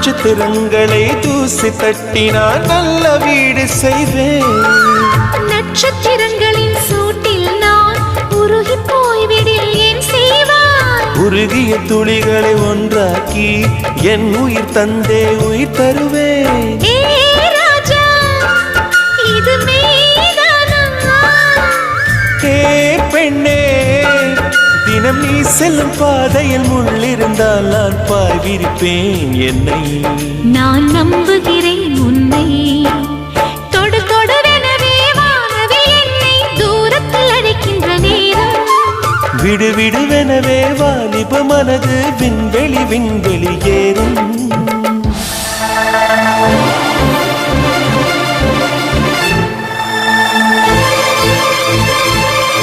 நட்சத்திரங்களை தூசி தட்டினால் நல்ல வீடு செய்வேன். நட்சத்திரங்களின் சூட்டில் நான் உருகி போய்விடில் ஏன் செய்வாய்? உருகிய துளிகளை ஒன்றாக்கி என் உயிர் தந்தே உயிர் தருவேன். ஏ ராஜா, இது மெய்தானா? ஏ பெண்ணே, தினம் நீ செல்லும் பாதையில் முள்ளிருந்தால் நான் பாய் விரிப்பேன் என்னை. நான் நம்புகிறேன் உன்னை. தொடு தொடுவெனவே வானவில் என்னை தூரத்தில் அழைக்கின்ற நேரம். விடு விடுவெனவே வாலிப மனது விண்வெளி விண்வெளி ஏறும்.